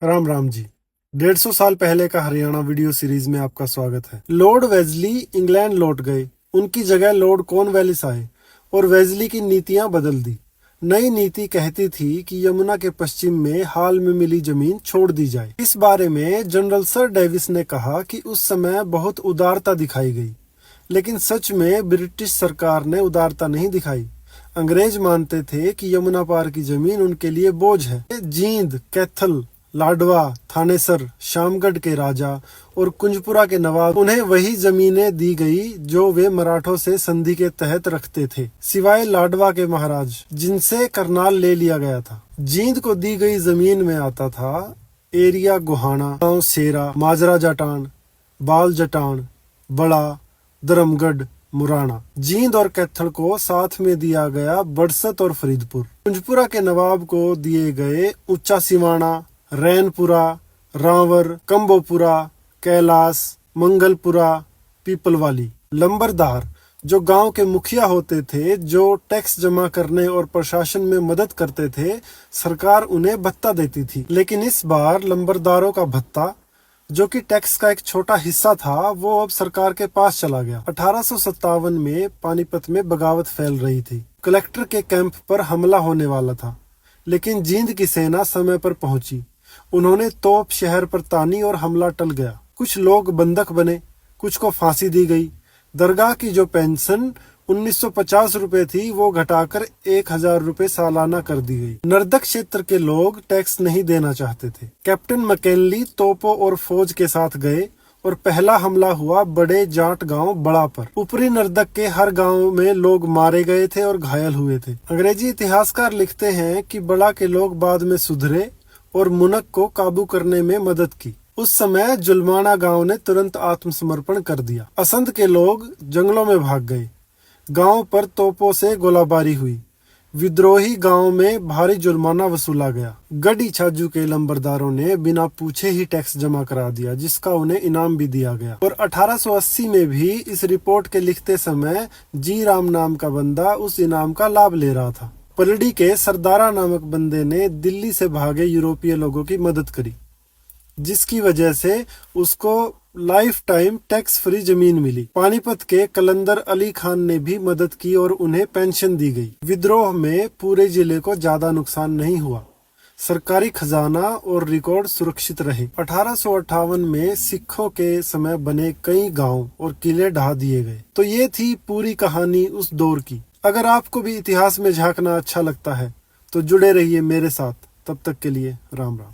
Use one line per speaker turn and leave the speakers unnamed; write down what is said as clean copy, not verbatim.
राम राम जी। 150 साल पहले का हरियाणा वीडियो सीरीज में आपका स्वागत है। लॉर्ड वेजली इंग्लैंड लौट गए, उनकी जगह लॉर्ड कॉर्नवालिस आए और वेजली की नीतियां बदल दी। नई नीति कहती थी कि यमुना के पश्चिम में हाल में मिली जमीन छोड़ दी जाए। इस बारे में जनरल सर डेविस ने कहा कि उस समय बहुत उदारता दिखाई गई, लेकिन सच में ब्रिटिश सरकार ने उदारता नहीं दिखाई। अंग्रेज मानते थे कि यमुना पार की जमीन उनके लिए बोझ है। जींद, कैथल, लाडवा, थानेसर, शामगढ़ के राजा और कुंजपुरा के नवाब, उन्हें वही जमीनें दी गई जो वे मराठों से संधि के तहत रखते थे, सिवाय लाडवा के महाराज जिनसे करनाल ले लिया गया था। जींद को दी गई जमीन में आता था एरिया गोहाना, गांव सेरा, माजरा जटान, बाल जटान, बड़ा, धर्मगढ़, मुराना। जींद और कैथल को साथ में दिया गया बड़सत और फरीदपुर। कुंजपुरा के नवाब को दिए गए ऊंचा सिवाना, रैनपुरा, रांवर, कंबोपुरा, कैलाश, मंगलपुरा, पीपलवाली। लंबरदार जो गांव के मुखिया होते थे, जो टैक्स जमा करने और प्रशासन में मदद करते थे, सरकार उन्हें भत्ता देती थी। लेकिन इस बार लंबरदारों का भत्ता, जो कि टैक्स का एक छोटा हिस्सा था, वो अब सरकार के पास चला गया। 1857 में पानीपत में बगावत फैल रही थी। कलेक्टर के कैंप पर हमला होने वाला था, लेकिन जींद की सेना समय पर पहुंची। उन्होंने तोप शहर पर तानी और हमला टल गया। कुछ लोग बंधक बने, कुछ को फांसी दी गई। दरगाह की जो पेंशन 1950 रुपए थी, वो घटाकर 1000 रुपए सालाना कर दी गई। नर्दक क्षेत्र के लोग टैक्स नहीं देना चाहते थे। कैप्टन मैकिनली तोपों और फौज के साथ गए और पहला हमला हुआ बड़े जाट गांव बड़ा पर। ऊपरी नर्दक के हर गांव में लोग मारे गए थे और घायल हुए थे। अंग्रेजी इतिहासकार लिखते हैं कि बड़ा के लोग बाद में सुधरे और मुनक को काबू करने में मदद की। उस समय जुलमाना गांव ने तुरंत आत्मसमर्पण कर दिया। असंध के लोग जंगलों में भाग गए। गांव पर तोपों से गोलाबारी हुई। विद्रोही गांव में भारी जुर्माना वसूला गया। गढ़ी छाजू के लंबरदारों ने बिना पूछे ही टैक्स जमा करा दिया, जिसका उन्हें इनाम भी दिया गया। और 1880 में भी इस रिपोर्ट के लिखते समय जी राम नाम का बंदा उस इनाम का लाभ ले रहा था। पलड़ी के सरदारा नामक बंदे ने दिल्ली से भागे यूरोपीय लोगों की मदद करी, जिसकी वजह से उसको लाइफ टाइम टैक्स फ्री जमीन मिली। पानीपत के कलंदर अली खान ने भी मदद की और उन्हें पेंशन दी गई। विद्रोह में पूरे जिले को ज्यादा नुकसान नहीं हुआ। सरकारी खजाना और रिकॉर्ड सुरक्षित रहे। 1858 में सिखों के समय बने कई गांव और किले ढा दिए गए। तो ये थी पूरी कहानी उस दौर की। अगर आपको भी इतिहास में झांकना अच्छा लगता है तो जुड़े रहिए मेरे साथ। तब तक के लिए राम राम।